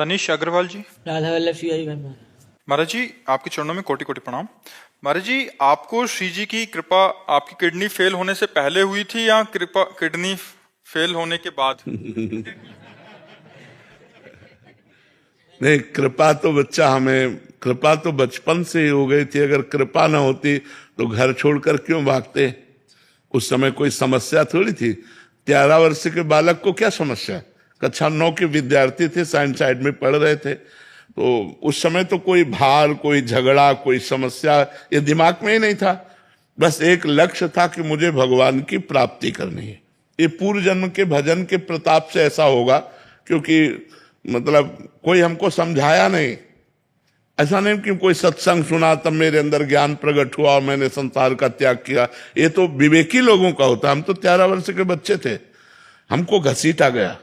तनिष अग्रवाल जी। राधा वल्लभ श्री वर्मा। महाराज जी, आपके चरणों में कोटि कोटि प्रणाम। महाराज जी, आपको श्री जी की कृपा आपकी किडनी फेल होने से पहले हुई थी या कृपा किडनी फेल होने के बाद? नहीं, कृपा तो कृपा तो बचपन से ही हो गई थी। अगर कृपा ना होती तो घर छोड़कर क्यों भागते? उस समय कोई समस्या थोड़ी थी। 13 वर्ष के बालक को क्या समस्या? कक्षा 9 के विद्यार्थी थे, साइंस साइड में पढ़ रहे थे, तो उस समय तो कोई भार, कोई झगड़ा, कोई समस्या ये दिमाग में ही नहीं था। बस एक लक्ष्य था कि मुझे भगवान की प्राप्ति करनी है। ये पूर्व जन्म के भजन के प्रताप से ऐसा होगा, क्योंकि मतलब कोई हमको समझाया नहीं। ऐसा नहीं कि कोई सत्संग सुना तब मेरे अंदर ज्ञान प्रकट हुआ और मैंने संसार का त्याग किया। ये तो विवेकी लोगों का होता। हम तो 13 वर्ष के बच्चे थे, हमको घसीटा गया,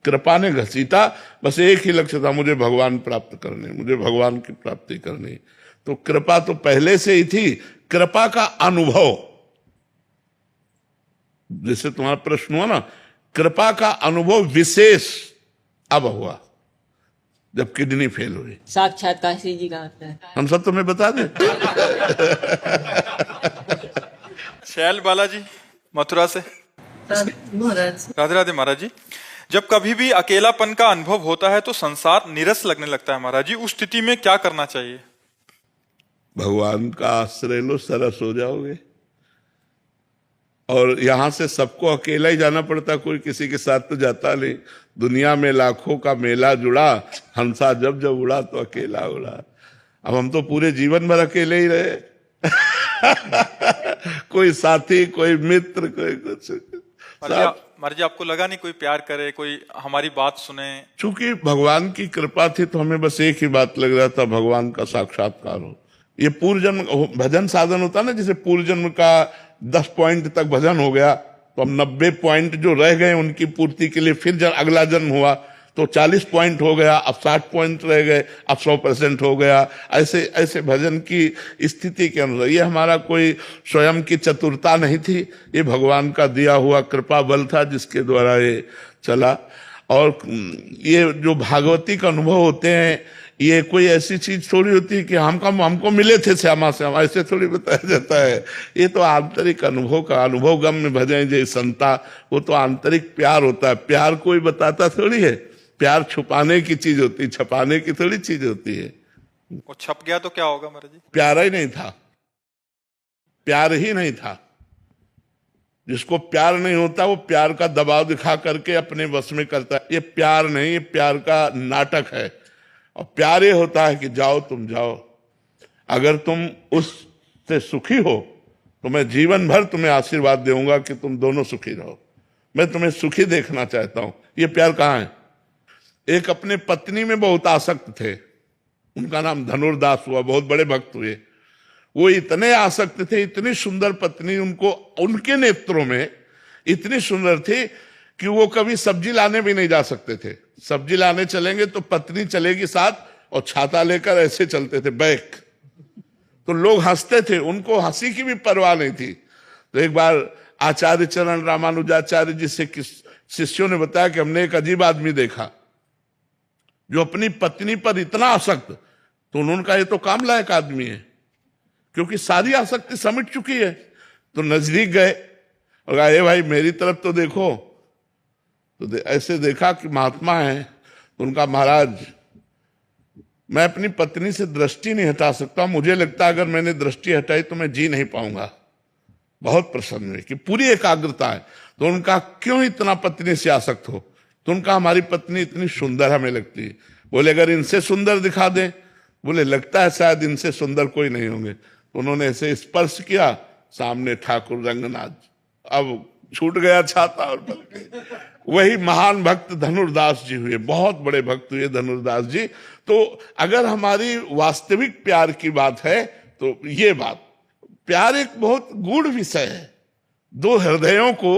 कृपा ने घसीटा। बस एक ही लक्ष्य था, मुझे भगवान प्राप्त करने, मुझे भगवान की प्राप्ति करनी। तो कृपा तो पहले से ही थी। कृपा का अनुभव, जैसे तुम्हारा प्रश्न हुआ ना, कृपा का अनुभव विशेष अब हुआ जब किडनी फेल हुई। साक्षात काशी जी का आता है। हम सब तुम्हें बता दें। शैल बालाजी मथुरा से। राधे राधे महाराज जी। जब कभी भी अकेलापन का अनुभव होता है तो संसार नीरस लगने लगता है महाराज जी, उस स्थिति में क्या करना चाहिए? भगवान का आश्रय लो, सरस हो जाओगे। और यहां से सबको अकेला ही जाना पड़ता, कोई किसी के साथ तो जाता नहीं। दुनिया में लाखों का मेला जुड़ा, हंसा जब जब उड़ा तो अकेला उड़ा। अब हम तो पूरे जीवन भर अकेले ही रहे। कोई साथी, कोई मित्र, कोई कुछ। महाराज जी, आपको लगा नहीं कोई प्यार करे, कोई हमारी बात सुने? चूंकि भगवान की कृपा थी तो हमें बस एक ही बात लग रहा था, भगवान का साक्षात्कार हो। ये पूर्व जन्म भजन साधन होता ना, जैसे पूर्व जन्म का 10 पॉइंट तक भजन हो गया तो हम 90 पॉइंट जो रह गए उनकी पूर्ति के लिए फिर अगला जन्म हुआ तो 40 पॉइंट हो गया, अब 60 पॉइंट रह गए, अब 100% हो गया। ऐसे ऐसे भजन की स्थिति के अनुसार, ये हमारा कोई स्वयं की चतुरता नहीं थी, ये भगवान का दिया हुआ कृपा बल था जिसके द्वारा ये चला। और ये जो भागवती का अनुभव होते हैं, ये कोई ऐसी चीज थोड़ी होती है कि हमको मिले थे श्यामा श्यामा, ऐसे थोड़ी बताया जाता है। ये तो आंतरिक अनुभव का, अनुभव गम में भजन जय संता, वो तो आंतरिक प्यार होता है। प्यार कोई बताता थोड़ी है, प्यार छुपाने की चीज होती है, छपाने की थोड़ी चीज होती है। वो छप गया तो क्या होगा महाराज जी? प्यार ही नहीं था, प्यार ही नहीं था। जिसको प्यार नहीं होता वो प्यार का दबाव दिखा करके अपने वश में करता है। ये प्यार नहीं, ये प्यार का नाटक है। और प्यार ये होता है कि जाओ तुम जाओ, अगर तुम उससे सुखी हो तो मैं जीवन भर तुम्हें आशीर्वाद दूंगा कि तुम दोनों सुखी रहो। मैं तुम्हें सुखी देखना चाहता हूं। ये प्यार कहाँ है? एक अपने पत्नी में बहुत आसक्त थे, उनका नाम धनुर्दास हुआ, बहुत बड़े भक्त हुए। वो इतने आसक्त थे, इतनी सुंदर पत्नी उनको, उनके नेत्रों में इतनी सुंदर थी कि वो कभी सब्जी लाने भी नहीं जा सकते थे। सब्जी लाने चलेंगे तो पत्नी चलेगी साथ और छाता लेकर ऐसे चलते थे बैक, तो लोग हंसते थे, उनको हंसी की भी परवाह नहीं थी। तो एक बार आचार्य चरण रामानुजाचार्य जी से शिष्यों ने बताया कि हमने एक अजीब आदमी देखा जो अपनी पत्नी पर इतना आसक्त। तो उन्होंने कहा ये तो काम लायक आदमी है, क्योंकि सारी आसक्ति समिट चुकी है। तो नजदीक गए और कहा, ए भाई मेरी तरफ तो देखो। तो ऐसे देखा कि महात्मा है। तो उनका, महाराज मैं अपनी पत्नी से दृष्टि नहीं हटा सकता, मुझे लगता है अगर मैंने दृष्टि हटाई तो मैं जी नहीं पाऊंगा। बहुत प्रसन्न हुए कि पूरी एकाग्रता है। तो उनका, क्यों इतना पत्नी से आसक्त हो? तो उनका, हमारी पत्नी इतनी सुंदर हमें लगती है। बोले अगर इनसे सुंदर दिखा दे? बोले लगता है शायद इनसे सुंदर कोई नहीं होंगे। तो उन्होंने ऐसे स्पर्श किया, सामने ठाकुर रंगनाथ, अब छूट गया छाता और पल गए। वही महान भक्त धनुर्दास जी हुए, बहुत बड़े भक्त हुए धनुर्दास जी। तो अगर हमारी वास्तविक प्यार की बात है तो ये बात, प्यार एक बहुत गूढ़ विषय है। दो हृदयों को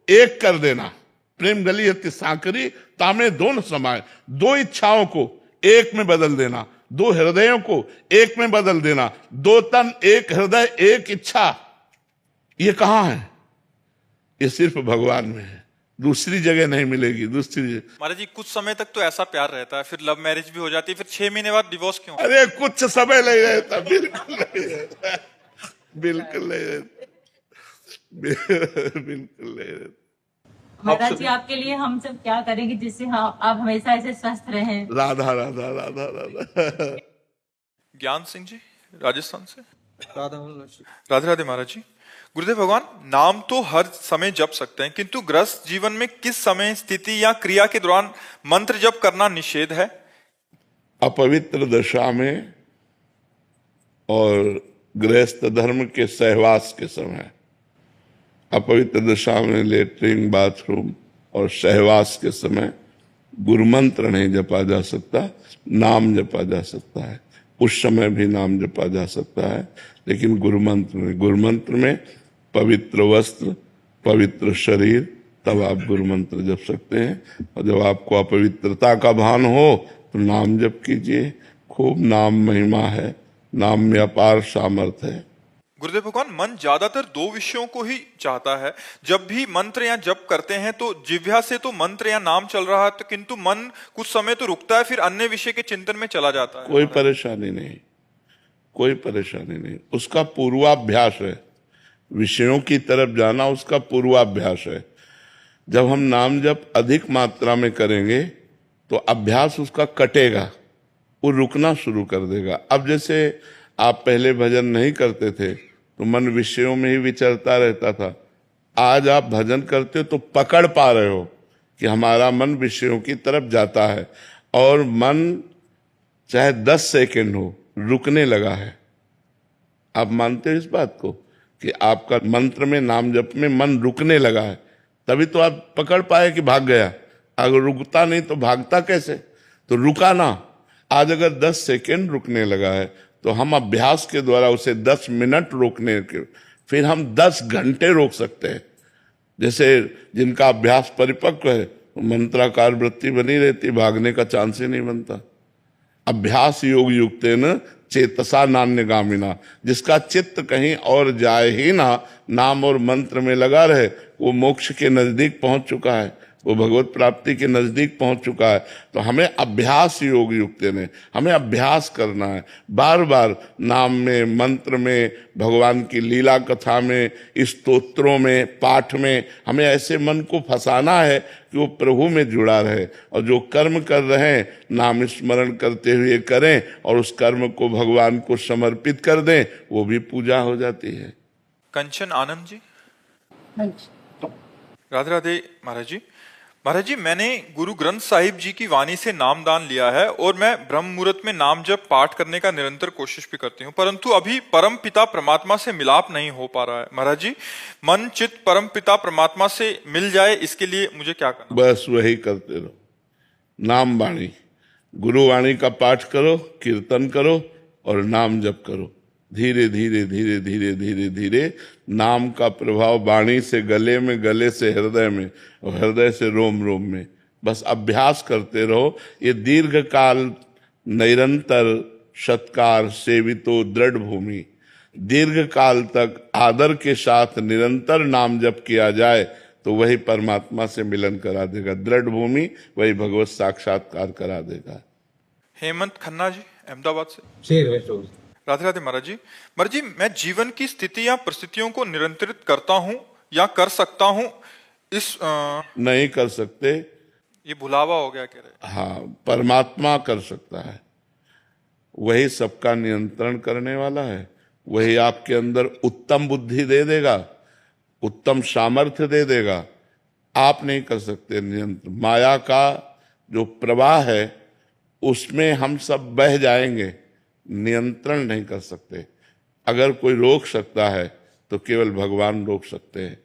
एक कर देना, प्रेम गली अति सांकरी तामे दोनों समाये, दो इच्छाओं को एक में बदल देना, दो हृदयों को एक में बदल देना, दो तन एक हृदय एक इच्छा, ये कहां है? ये सिर्फ भगवान में है। दूसरी जगह नहीं मिलेगी, दूसरी जगह। महाराज जी कुछ समय तक तो ऐसा प्यार रहता है, फिर लव मैरिज भी हो जाती है, फिर 6 महीने बाद डिवोर्स क्यों? अरे कुछ समय नहीं रहता, बिल्कुल नहीं रहता, बिल्कुल नहीं रहता, बिल्कुल नहीं रहता। महाराज जी आपके लिए हम सब क्या करेंगे जिससे आप हमेशा ऐसे स्वस्थ रहें? राधा राधा राधा राधा। ज्ञान सिंह जी राजस्थान से। राधे राधे महाराज जी। गुरुदेव भगवान, नाम तो हर समय जप सकते हैं, किंतु गृहस्थ जीवन में किस समय, स्थिति या क्रिया के दौरान मंत्र जप करना निषेध है? अपवित्र दशा में और गृहस्थ धर्म के सहवास के समय। अपवित्र दशा में लेटरिन, बाथरूम और सहवास के समय गुरुमंत्र नहीं जपा जा सकता, नाम जपा जा सकता है। उस समय भी नाम जपा जा सकता है, लेकिन गुरुमंत्र नहीं। गुरुमंत्र में पवित्र वस्त्र, पवित्र शरीर, तब आप गुरुमंत्र जप सकते हैं। और जब आपको अपवित्रता का भान हो तो नाम जप कीजिए। खूब नाम महिमा है, नाम में अपार सामर्थ्य है। गुरुदेव भगवान, मन ज्यादातर 2 विषयों को ही चाहता है। जब भी मंत्र या जप करते हैं तो जिह्वा से तो मंत्र या नाम चल रहा है, तो किंतु मन कुछ समय तो रुकता है, फिर अन्य विषय के चिंतन में चला जाता है। कोई परेशानी नहीं, कोई परेशानी नहीं। उसका पूर्वाभ्यास है, विषयों की तरफ जाना उसका पूर्वाभ्यास है। जब हम नाम जप अधिक मात्रा में करेंगे तो अभ्यास उसका कटेगा, वो रुकना शुरू कर देगा। अब जैसे आप पहले भजन नहीं करते थे तो मन विषयों में ही विचरता रहता था। आज आप भजन करते हो तो पकड़ पा रहे हो कि हमारा मन विषयों की तरफ जाता है, और मन चाहे 10 सेकंड हो रुकने लगा है। आप मानते हो इस बात को कि आपका मंत्र में, नाम जप में मन रुकने लगा है? तभी तो आप पकड़ पाए कि भाग गया। अगर रुकता नहीं तो भागता कैसे? तो रुका ना। आज अगर 10 सेकंड रुकने लगा है तो हम अभ्यास के द्वारा उसे 10 मिनट रोकने के, फिर हम 10 घंटे रोक सकते हैं। जैसे जिनका अभ्यास परिपक्व है मंत्राकार वृत्ति बनी रहती, भागने का चांस ही नहीं बनता। अभ्यास योग युक्तेन चेतसा नान्यगामिना, जिसका चित्त कहीं और जाए ही ना, नाम और मंत्र में लगा रहे, वो मोक्ष के नजदीक पहुंच चुका है, वो भगवत प्राप्ति के नजदीक पहुंच चुका है। तो हमें अभ्यास योग युक्त ने, हमें अभ्यास करना है। बार बार नाम में, मंत्र में, भगवान की लीला कथा में, स्तोत्रों में, पाठ में हमें ऐसे मन को फंसाना है कि वो प्रभु में जुड़ा रहे। और जो कर्म कर रहे हैं नाम स्मरण करते हुए करें और उस कर्म को भगवान को समर्पित कर दें, वो भी पूजा हो जाती है। कंचन आनंद जी। राधे राधे महाराज जी। महाराज जी, मैंने गुरु ग्रंथ साहिब जी की वाणी से नाम दान लिया है और मैं ब्रह्म मुहूर्त में नाम जप पाठ करने का निरंतर कोशिश भी करती हूँ, परंतु अभी परम पिता परमात्मा से मिलाप नहीं हो पा रहा है। महाराज जी, मन चित्त परम पिता परमात्मा से मिल जाए, इसके लिए मुझे क्या करना? बस वही करते रहो। नाम वाणी, गुरु वाणी का पाठ करो, कीर्तन करो और नाम जप करो। धीरे धीरे धीरे धीरे धीरे धीरे नाम का प्रभाव वाणी से गले में, गले से हृदय में और हृदय से रोम रोम में। बस अभ्यास करते रहो। ये दीर्घ काल निरंतर सत्कार सेवितो दृढ़ भूमि, दीर्घ काल तक आदर के साथ निरंतर नाम जप किया जाए तो वही परमात्मा से मिलन करा देगा। दृढ़ भूमि वही भगवत साक्षात्कार करा देगा। हेमंत खन्ना जी अहमदाबाद से। राधे राधे महाराज जी। महाराज जी, मैं जीवन की स्थिति या परिस्थितियों को नियंत्रित करता हूँ या कर सकता हूँ? नहीं कर सकते, ये भुलावा हो गया कह रहे। हाँ, परमात्मा कर सकता है। वही सबका नियंत्रण करने वाला है। वही आपके अंदर उत्तम बुद्धि दे देगा, उत्तम सामर्थ्य दे देगा। आप नहीं कर सकते नियंत्रण। माया का जो प्रवाह है उसमें हम सब बह जाएंगे, नियंत्रण नहीं कर सकते। अगर कोई रोक सकता है तो केवल भगवान रोक सकते हैं।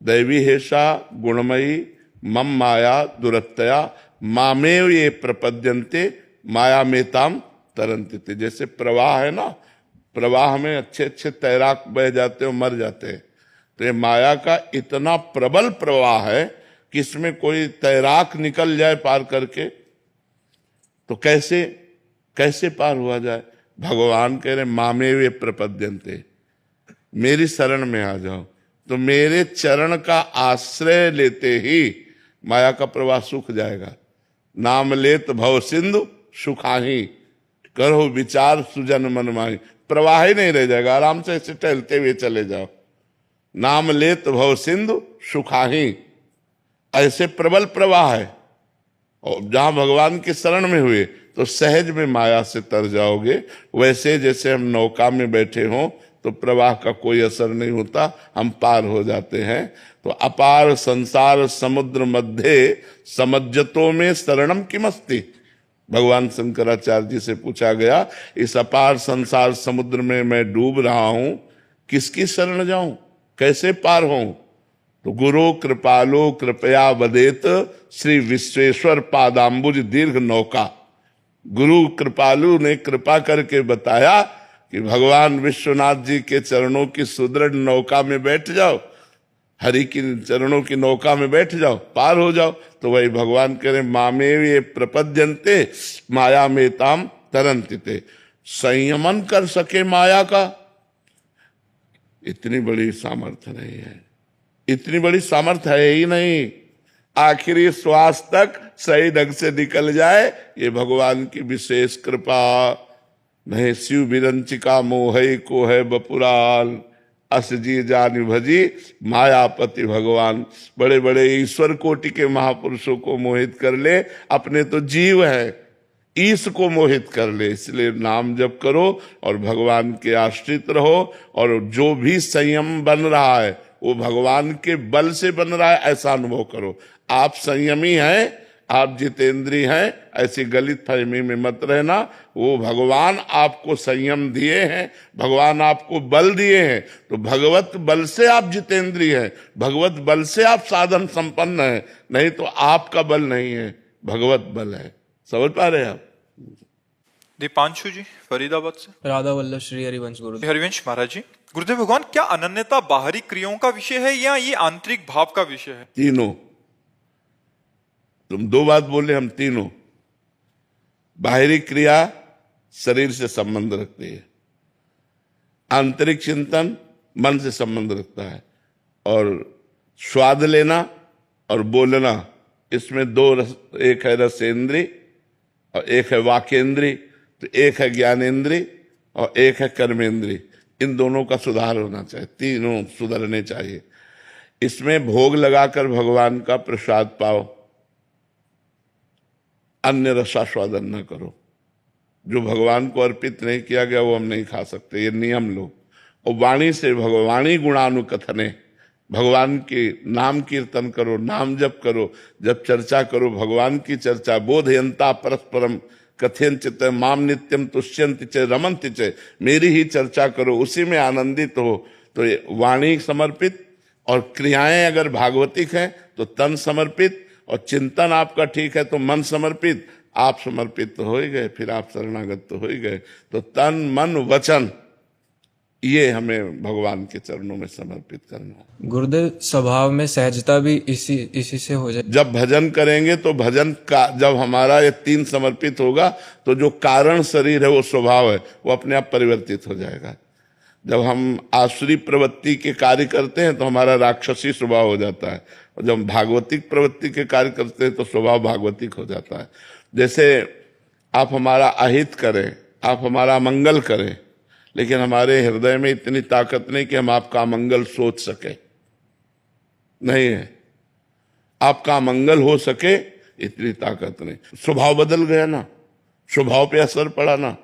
दैवी हेषा गुणमयी मम माया दुरत्तया मामेव ये प्रपद्यन्ते माया मेताम तरन्ति। जैसे प्रवाह है ना, प्रवाह में अच्छे अच्छे तैराक बह जाते हो, मर जाते हैं। तो ये माया का इतना प्रबल प्रवाह है कि इसमें कोई तैराक निकल जाए पार करके तो कैसे पार हुआ जाए? भगवान कह रहे मामे वे प्रपद्यन्ते, मेरी शरण में आ जाओ। तो मेरे चरण का आश्रय लेते ही माया का प्रवाह सूख जाएगा। नाम लेत भव सिंधु सुखाही, करो विचार सुजन मन माही। प्रवाह ही नहीं रह जाएगा, आराम से ऐसे टहलते हुए चले जाओ। नाम लेत भव सिंधु सुखाही, ऐसे प्रबल प्रवाह है। और जहां भगवान की शरण में हुए तो सहज में माया से तर जाओगे। वैसे जैसे हम नौका में बैठे हों तो प्रवाह का कोई असर नहीं होता, हम पार हो जाते हैं। तो अपार संसार समुद्र मध्य समज्जतों में शरणम किमस्ति। भगवान शंकराचार्य जी से पूछा गया, इस अपार संसार समुद्र में मैं डूब रहा हूं, किसकी शरण जाऊं, कैसे पार होऊं? तो गुरु कृपालो कृपया वदेत श्री विश्वेश्वर पादाम्बुज दीर्घ नौका। गुरु कृपालु ने कृपा करके बताया कि भगवान विश्वनाथ जी के चरणों की सुदृढ़ नौका में बैठ जाओ, हरि की चरणों की नौका में बैठ जाओ, पार हो जाओ। तो वही भगवान कह रहे, मामेव ये प्रपद्यन्ते माया में ताम तरंतिते। संयमन कर सके माया का, इतनी बड़ी सामर्थ्य नहीं है, इतनी बड़ी सामर्थ्य है ही नहीं। आखिरी श्वास तक सही ढंग से निकल जाए, ये भगवान की विशेष कृपा। नहीं शिव विरंचिका मोहई को है बपुराल, अस जी जानि भजी मायापति भगवान। बड़े बड़े ईश्वर कोटि के महापुरुषों को मोहित कर ले, अपने तो जीव है, ईश को मोहित कर ले। इसलिए नाम जप करो और भगवान के आश्रित रहो। और जो भी संयम बन रहा है वो भगवान के बल से बन रहा है, ऐसा अनुभव करो। आप संयमी हैं, आप जितेंद्री हैं, ऐसी गलत फहमी में मत रहना। वो भगवान आपको संयम दिए हैं, भगवान आपको बल दिए हैं। तो भगवत बल से आप जितेंद्री हैं, भगवत बल से आप साधन संपन्न हैं। नहीं तो आपका बल नहीं है, भगवत बल है। समझ पा रहे हैं आप? दीपांशु जी फरीदाबाद से। राधा वल्लभ श्री हरिवंश गुरुदेव। हरिवंश महाराज जी, गुरुदेव भगवान, क्या अनन्यता बाहरी क्रियाओं का विषय है या ये आंतरिक भाव का विषय है? तीनों। तुम दो बात बोले, हम तीनों। बाहरी क्रिया शरीर से संबंध रखती है, आंतरिक चिंतन मन से संबंध रखता है, और स्वाद लेना और बोलना, इसमें दो रस, एक है रसेंद्री और एक है वाकेंद्री, तो एक है ज्ञानेंद्री और एक है कर्मेंद्री। इन दोनों का सुधार होना चाहिए, तीनों सुधरने चाहिए। इसमें भोग लगाकर भगवान का प्रसाद पाओ, अन्य रसास्वादन न करो। जो भगवान को अर्पित नहीं किया गया वो हम नहीं खा सकते, ये नियम लो। और वाणी से भगवानी गुणानुकथने, भगवान के नाम कीर्तन करो, नाम जप करो, जब चर्चा करो भगवान की चर्चा। बोधयंता परस्परम कथयंचित माम नित्यम तुष्यंति च रमन्ति च, मेरी ही चर्चा करो, उसी में आनंदित हो। तो वाणी समर्पित और क्रियाएं अगर भागवतिक हैं तो तन समर्पित, और चिंतन आपका ठीक है तो मन समर्पित। आप समर्पित तो हो ही गए, फिर आप शरणागत तो हो ही गए। तो तन मन वचन ये हमें भगवान के चरणों में समर्पित करना है। गुरुदेव, स्वभाव में सहजता भी इसी से हो जाए। जब भजन करेंगे तो भजन का जब हमारा ये तीन समर्पित होगा तो जो कारण शरीर है वो स्वभाव है वो अपने आप परिवर्तित हो जाएगा। जब हम आसुरी प्रवृत्ति के कार्य करते हैं तो हमारा राक्षसी स्वभाव हो जाता है, और जब भागवतिक प्रवृत्ति के कार्य करते हैं तो स्वभाव भागवतिक हो जाता है। जैसे आप हमारा अहित करें, आप हमारा मंगल करें, लेकिन हमारे हृदय में इतनी ताकत नहीं कि हम आपका मंगल सोच सके, नहीं है। आपका मंगल हो सके इतनी ताकत नहीं। स्वभाव बदल गया ना, स्वभाव पे असर पड़ा ना।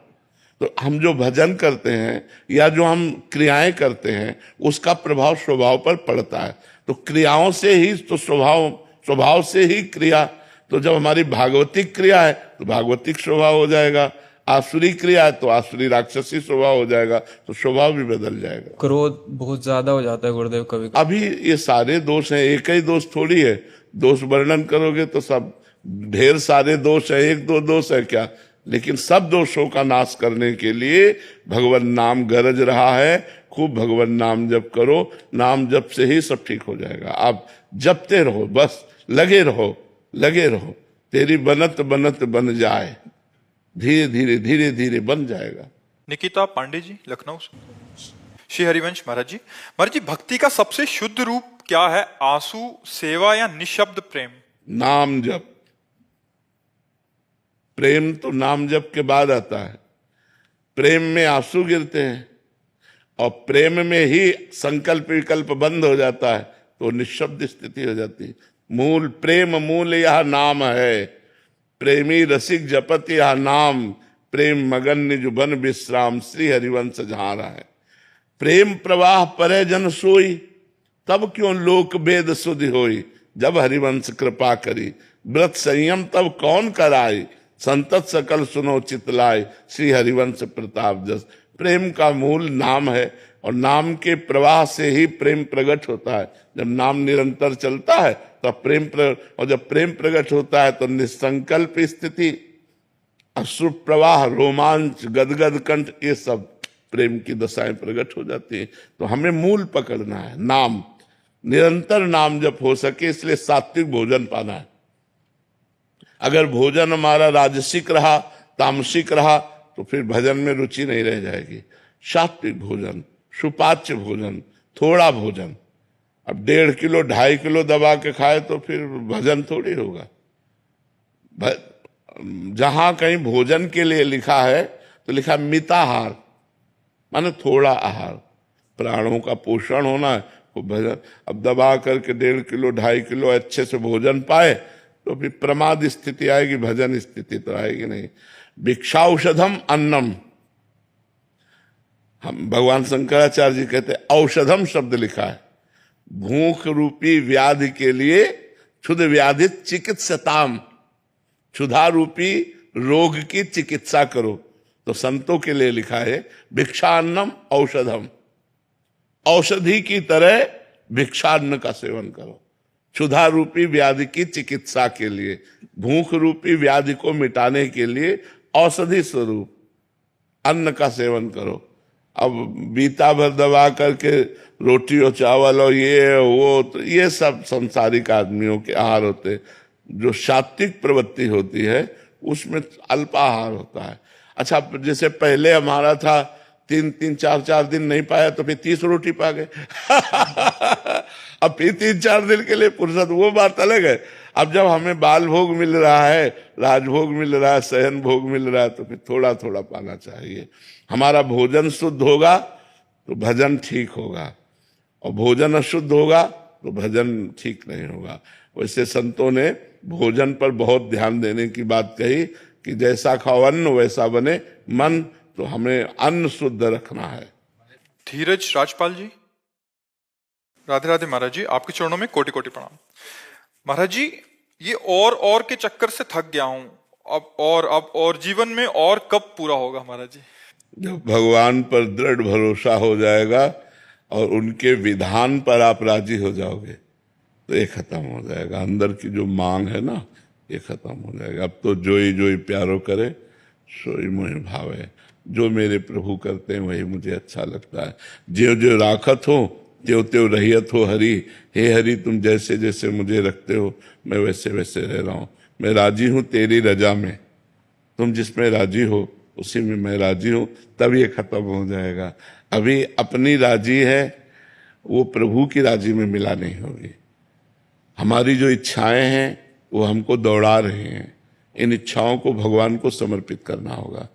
तो हम जो भजन करते हैं या जो हम क्रियाएं करते हैं उसका प्रभाव स्वभाव पर पड़ता है। तो क्रियाओं से ही तो स्वभाव से ही क्रिया। तो जब हमारी भागवतिक क्रिया है तो भागवतिक स्वभाव हो जाएगा, आसुरी क्रिया है तो आसुरी राक्षसी स्वभाव हो जाएगा, तो स्वभाव भी बदल जाएगा। क्रोध बहुत ज्यादा हो जाता है गुरुदेव कभी। अभी ये सारे दोष हैं, एक ही दोष थोड़ी है। दोष वर्णन करोगे तो सब ढेर सारे दोष है, एक दो दोष है क्या। लेकिन सब दोषों का नाश करने के लिए भगवान नाम गरज रहा है। खूब भगवान नाम जप करो, नाम जप से ही सब ठीक हो जाएगा। आप जपते रहो, बस लगे रहो, लगे रहो। तेरी बनत बनत बन जाए, धीरे धीरे धीरे धीरे बन जाएगा। निकिता पांडे जी लखनऊ से। श्री हरिवंश महाराज जी, भक्ति का सबसे शुद्ध रूप क्या है? आंसू, सेवा या निशब्द प्रेम? नाम जप। प्रेम तो नाम जप के बाद आता है। प्रेम में आंसू गिरते हैं और प्रेम में ही संकल्प विकल्प बंद हो जाता है तो निःशब्द स्थिति हो जाती है। मूल प्रेम मूल यह नाम है, प्रेमी रसिक जपत यह नाम, प्रेम मगन निज बन विश्राम, श्री हरिवंश जहां रहा है। प्रेम प्रवाह परे जन सोई, तब क्यों लोक वेद सुधि होई, जब हरिवंश कृपा करी, व्रत संयम तब कौन कराई, संतत सकल सुनो चितलाय, श्री हरिवंश प्रताप जस। प्रेम का मूल नाम है और नाम के प्रवाह से ही प्रेम प्रकट होता है। जब नाम निरंतर चलता है तब और जब प्रेम प्रकट होता है तो निसंकल्प स्थिति, अश्रु प्रवाह, रोमांच, गदगद कंठ, ये सब प्रेम की दशाएं प्रकट हो जाती हैं। तो हमें मूल पकड़ना है, नाम, निरंतर नाम जप हो सके, इसलिए सात्विक भोजन पाना है। अगर भोजन हमारा राजसिक रहा, तामसिक रहा, तो फिर भजन में रुचि नहीं रह जाएगी। सात्विक भोजन, सुपाच्य भोजन, थोड़ा भोजन। अब 1.5 किलो 2.5 किलो दबा के खाए तो फिर भजन थोड़ी होगा। जहां कहीं भोजन के लिए लिखा है तो लिखा मिताहार, माने थोड़ा आहार, प्राणों का पोषण होना है वो भजन। अब दबा करके 1.5 किलो 2.5 किलो अच्छे से भोजन पाए तो फिर प्रमाद स्थिति आएगी, भजन स्थिति तो आएगी नहीं। भिक्षाऔषधम अन्नम, हम भगवान शंकराचार्य जी कहते हैं औषधम शब्द लिखा है, भूख रूपी व्याधि के लिए क्षुध व्याधि चिकित्सताम, क्षुधा रूपी रोग की चिकित्सा करो। तो संतों के लिए लिखा है भिक्षान्नम औषधम, औषधि की तरह भिक्षान्न का सेवन करो। क्षुधा रूपी व्याधि की चिकित्सा के लिए, भूख रूपी व्याधि को मिटाने के लिए औषधि स्वरूप अन्न का सेवन करो। अब बीता भर दबा करके रोटी और चावल और ये वो, तो ये सब संसारिक आदमियों के आहार होते। जो सात्विक प्रवृत्ति होती है उसमें अल्पाहार होता है। अच्छा, जैसे पहले हमारा था 3-3, 4-4 दिन नहीं पाया तो फिर 30 रोटी पा गए अब फिर 3-4 दिन के लिए फुर्सत, वो बात अलग है। अब जब हमें बाल भोग मिल रहा है, राजभोग मिल रहा है, शयन भोग मिल रहा है, तो फिर थोड़ा थोड़ा पाना चाहिए। हमारा भोजन शुद्ध होगा तो भजन ठीक होगा, और भोजन अशुद्ध होगा तो भजन ठीक नहीं होगा। वैसे संतों ने भोजन पर बहुत ध्यान देने की बात कही कि जैसा खाओ अन्न वैसा बने मन, तो हमें अन्न शुद्ध रखना है। धीरज राजपाल जी, राधे राधे महाराज जी, आपके चरणों में कोटि कोटि प्रणाम। महाराज जी, ये और के चक्कर से थक गया हूं, अब जीवन में और कब पूरा होगा महाराज जी? जब भगवान पर दृढ़ भरोसा हो जाएगा और उनके विधान पर आप राजी हो जाओगे तो ये खत्म हो जाएगा। अंदर की जो मांग है ना, ये खत्म हो जाएगा। अब तो जोई जोई प्यारो करे सोई मोहि भावे, जो मेरे प्रभु करते हैं वही मुझे अच्छा लगता है। ज्यो ज्यो राखत हो त्यों त्यों रहियत हो हरि, हे हरि तुम जैसे जैसे मुझे रखते हो मैं वैसे वैसे रह रहा हूँ। मैं राजी हूँ तेरी रजा में, तुम जिसमें राजी हो उसी में मैं राजी हूँ, तब ये खत्म हो जाएगा। अभी अपनी राजी है वो प्रभु की राजी में मिला नहीं होगी। हमारी जो इच्छाएं हैं वो हमको दौड़ा रहे हैं, इन इच्छाओं को भगवान को समर्पित करना होगा।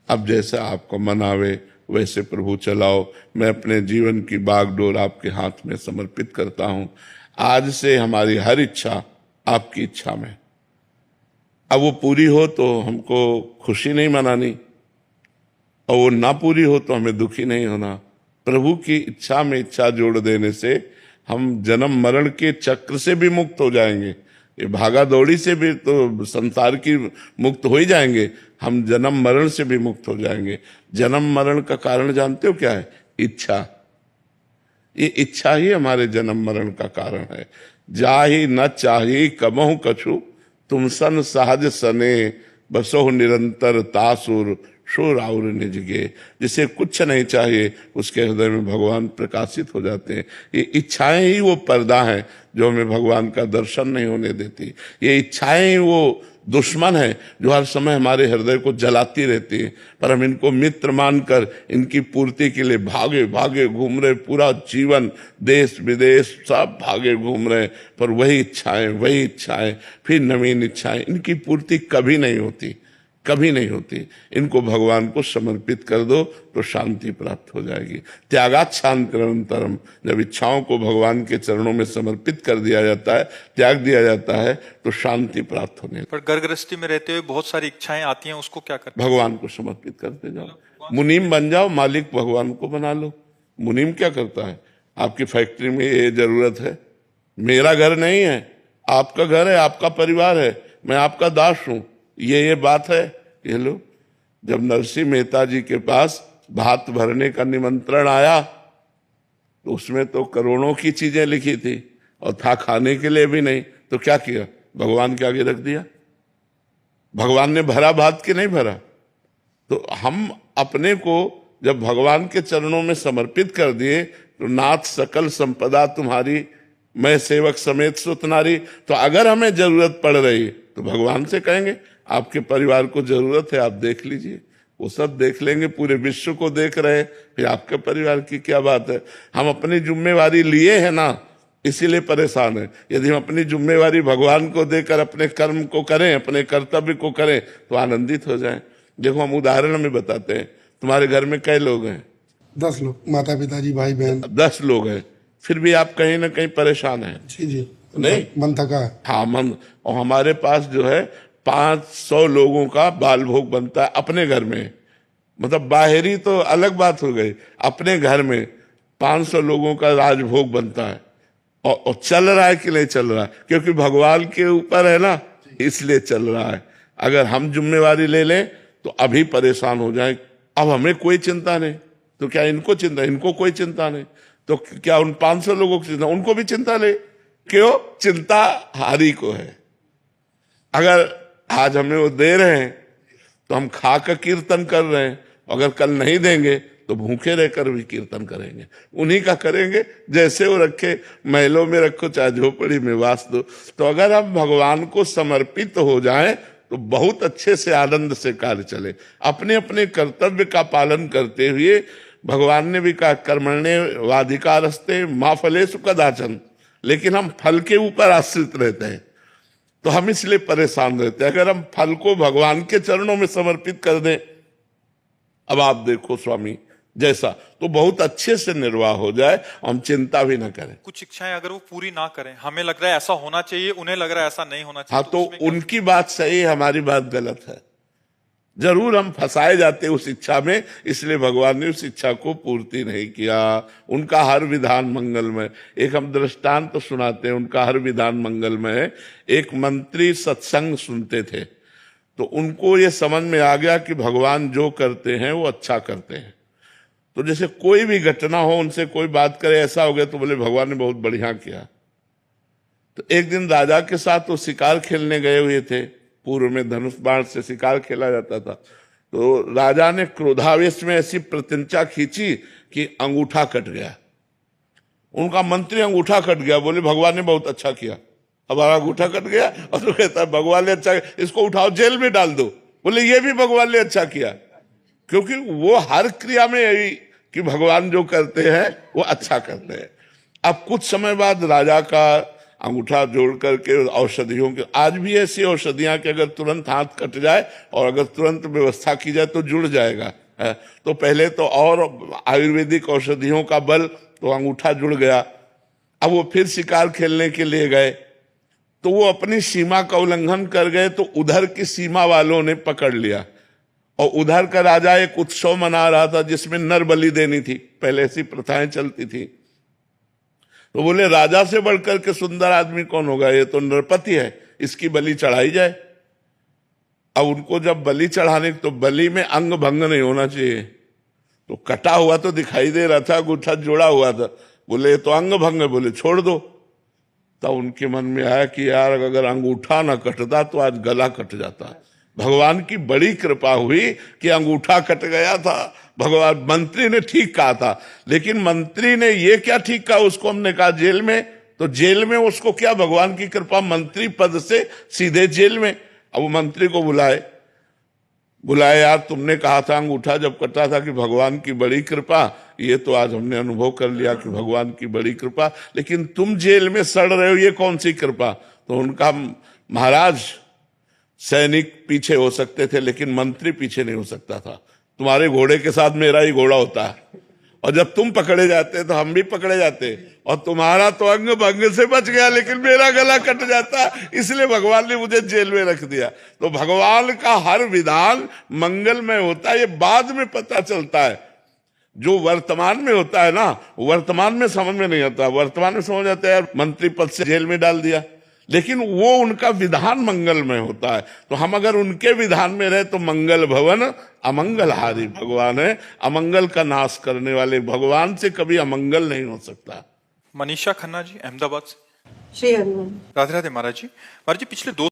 अब जैसा आपको मन आवे वैसे प्रभु चलाओ। मैं अपने जीवन की बागडोर आपके हाथ में समर्पित करता हूं। आज से हमारी हर इच्छा आपकी इच्छा में। अब वो पूरी हो तो हमको खुशी नहीं मनानी, और वो ना पूरी हो तो हमें दुखी नहीं होना। प्रभु की इच्छा में इच्छा जोड़ देने से हम जन्म मरण के चक्र से भी मुक्त हो जाएंगे। ये भागा दौड़ी से भी तो संसार की मुक्त हो ही जाएंगे, हम जन्म मरण से भी मुक्त हो जाएंगे। जन्म मरण का कारण जानते हो क्या है? इच्छा। ये इच्छा ही हमारे जन्म मरण का कारण है। जाहि न चाही कबहु कछु, तुम सन सहज सने, बसो निरंतर तासुर शोर और निजगे। जिसे कुछ नहीं चाहिए उसके हृदय में भगवान प्रकाशित हो जाते हैं। ये इच्छाएं ही वो पर्दा हैं जो हमें भगवान का दर्शन नहीं होने देती। ये इच्छाएं ही वो दुश्मन है जो हर समय हमारे हृदय को जलाती रहती है, पर हम इनको मित्र मानकर इनकी पूर्ति के लिए भागे भागे घूम रहे, पूरा जीवन देश विदेश सब भागे घूम रहे, पर वही इच्छाएं फिर नवीन इच्छाएं, इनकी पूर्ति कभी नहीं होती, कभी नहीं होती। इनको भगवान को समर्पित कर दो तो शांति प्राप्त हो जाएगी। त्यागात शांतिरंतरम, जब इच्छाओं को भगवान के चरणों में समर्पित कर दिया जाता है, त्याग दिया जाता है, तो शांति प्राप्त होने लगती है। पर घर गृहस्थी में रहते हुए बहुत सारी इच्छाएं आती हैं, उसको क्या करते हैं? भगवान को समर्पित करते जाओ, मुनीम बन जाओ, मालिक भगवान को बना लो। मुनीम क्या करता है? आपकी फैक्ट्री में ये जरूरत है, मेरा घर नहीं है, आपका घर है, आपका परिवार है, मैं आपका दास हूं, ये बात है। ये लो, जब नरसिंह मेहता जी के पास भात भरने का निमंत्रण आया तो उसमें तो करोड़ों की चीजें लिखी थी और था खाने के लिए भी नहीं, तो क्या किया? भगवान के आगे रख दिया। भगवान ने भरा भात कि नहीं भरा? तो हम अपने को जब भगवान के चरणों में समर्पित कर दिए तो नाथ सकल संपदा तुम्हारी, मैं सेवक समेत सुत नारी। तो अगर हमें जरूरत पड़ रही तो भगवान से कहेंगे आपके परिवार को जरूरत है, आप देख लीजिए, वो सब देख लेंगे, पूरे विश्व को देख रहे हैं, फिर आपके परिवार की क्या बात है? हम अपनी जिम्मेवारी लिए हैं ना, इसीलिए परेशान है। यदि हम अपनी जिम्मेवारी भगवान को देकर अपने कर्म को करें, अपने कर्तव्य को करें, तो आनंदित हो जाएं। देखो, हम उदाहरण में बताते हैं, तुम्हारे घर में कई लोग हैं? 10 लोग, माता पिताजी भाई बहन। 10 लोग हैं, फिर भी आप कहीं ना कहीं परेशान हैं। जी नहीं, मन थका है। हाँ, मन। और हमारे पास जो है 500 लोगों का बाल भोग बनता है अपने घर में, मतलब बाहरी तो अलग बात हो गई, अपने घर में 500 लोगों का राजभोग बनता है। और चल रहा है कि नहीं चल रहा है? क्योंकि भगवान के ऊपर है ना, इसलिए चल रहा है। अगर हम जिम्मेवारी ले लें तो अभी परेशान हो जाए। अब हमें कोई चिंता नहीं, तो क्या इनको चिंता? इनको कोई चिंता नहीं, तो क्या उन 500 लोगों की चिंता? उनको भी चिंता ले। क्यों? चिंता हारी को है। अगर आज हमें वो दे रहे हैं तो हम खा कर कीर्तन कर रहे हैं, अगर कल नहीं देंगे तो भूखे रहकर भी कीर्तन करेंगे, उन्हीं का करेंगे जैसे वो रखे, महलों में रखो चाहे झोपड़ी में वास दो। तो अगर हम भगवान को समर्पित हो जाएं तो बहुत अच्छे से आनंद से कार्य चले। अपने अपने कर्तव्य का पालन करते हुए, भगवान ने भी कहा कर्मण्येवाधिकारस्ते मा फलेषु कदाचन, लेकिन हम फल के ऊपर आश्रित रहते हैं, तो हम इसलिए परेशान रहते हैं। अगर हम फल को भगवान के चरणों में समर्पित कर दें, अब आप देखो स्वामी जैसा, तो बहुत अच्छे से निर्वाह हो जाए, हम चिंता भी ना करें। कुछ इच्छाएं अगर वो पूरी ना करें, हमें लग रहा है ऐसा होना चाहिए, उन्हें लग रहा है ऐसा नहीं होना चाहिए। हाँ, तो उनकी बात सही है, हमारी बात गलत है। जरूर हम फंसाए जाते उस इच्छा में, इसलिए भगवान ने उस इच्छा को पूर्ति नहीं किया। उनका हर विधान मंगलमय। एक हम दृष्टांत तो सुनाते हैं, उनका हर विधान मंगलमय है। एक मंत्री सत्संग सुनते थे, तो उनको ये समझ में आ गया कि भगवान जो करते हैं वो अच्छा करते हैं। तो जैसे कोई भी घटना हो, उनसे कोई बात करे, ऐसा हो गया तो बोले भगवान ने बहुत बढ़िया किया। तो एक दिन राजा के साथ वो शिकार खेलने गए हुए थे, पूर्व में धनुष बाण से शिकार खेला जाता था। तो राजा ने क्रोधावेश में ऐसी प्रतिज्ञा खींची कि अंगूठा कट गया। उनका मंत्री अंगूठा कट गया, बोले भगवान ने बहुत अच्छा किया, हमारा अंगूठा कट गया। और तो कहता है भगवान ने अच्छा, इसको उठाओ जेल में डाल दो। बोले ये भी भगवान ने अच्छा किया, क्योंकि वो हर क्रिया में यही कि भगवान जो करते हैं वो अच्छा करते हैं। अब कुछ समय बाद राजा का अंगूठा जोड़ करके औषधियों के, आज भी ऐसी औषधियां कि अगर तुरंत हाथ कट जाए और अगर तुरंत व्यवस्था की जाए तो जुड़ जाएगा। तो पहले तो और आयुर्वेदिक औषधियों का बल, तो अंगूठा जुड़ गया। अब वो फिर शिकार खेलने के लिए गए, तो वो अपनी सीमा का उल्लंघन कर गए, तो उधर की सीमा वालों ने पकड़ लिया। और उधर का राजा एक उत्सव मना रहा था जिसमें नर बलि देनी थी, पहले ऐसी प्रथाएं चलती थी। तो बोले राजा से बढ़कर के सुंदर आदमी कौन होगा, ये तो नरपति है, इसकी बलि चढ़ाई जाए। अब उनको जब बलि चढ़ाने, तो बलि में अंग भंग नहीं होना चाहिए, तो कटा हुआ तो दिखाई दे रहा था, अंगूठा जोड़ा हुआ था। बोले ये तो अंग भंग है, बोले छोड़ दो। तब उनके मन में आया कि यार अगर अंगूठा ना कटता तो आज गला कट जाता। भगवान की बड़ी कृपा हुई कि अंगूठा कट गया था। भगवान, मंत्री ने ठीक कहा था, लेकिन मंत्री ने ये क्या ठीक कहा, उसको हमने कहा जेल में, तो जेल में उसको क्या, भगवान की कृपा, मंत्री पद से सीधे जेल में। अब वो मंत्री को बुलाए यार, तुमने कहा था अंगूठा जब कटा था कि भगवान की बड़ी कृपा, ये तो आज हमने अनुभव कर लिया कि भगवान की बड़ी कृपा, लेकिन तुम जेल में सड़ रहे हो, ये कौन सी कृपा? तो उनका महाराज सैनिक पीछे हो सकते थे लेकिन मंत्री पीछे नहीं हो सकता था। तुम्हारे घोड़े के साथ मेरा ही घोड़ा होता है, और जब तुम पकड़े जाते तो हम भी पकड़े जाते, और तुम्हारा तो अंग भंग से बच गया लेकिन मेरा गला कट जाता, इसलिए भगवान ने मुझे जेल में रख दिया। तो भगवान का हर विधान मंगलमय होता है, ये बाद में पता चलता है। जो वर्तमान में होता है ना, वर्तमान में समझ में नहीं आता। वर्तमान में समझ आता है यार मंत्री पद से जेल में डाल दिया, लेकिन वो उनका विधान मंगलमय होता है। तो हम अगर उनके विधान में रहे तो मंगल भवन अमंगलहारी भगवान है, अमंगल का नाश करने वाले भगवान से कभी अमंगल नहीं हो सकता। मनीषा खन्ना जी, अहमदाबाद से। श्री हनुमान। राधे राधे महाराज जी। महाराज जी, पिछले 2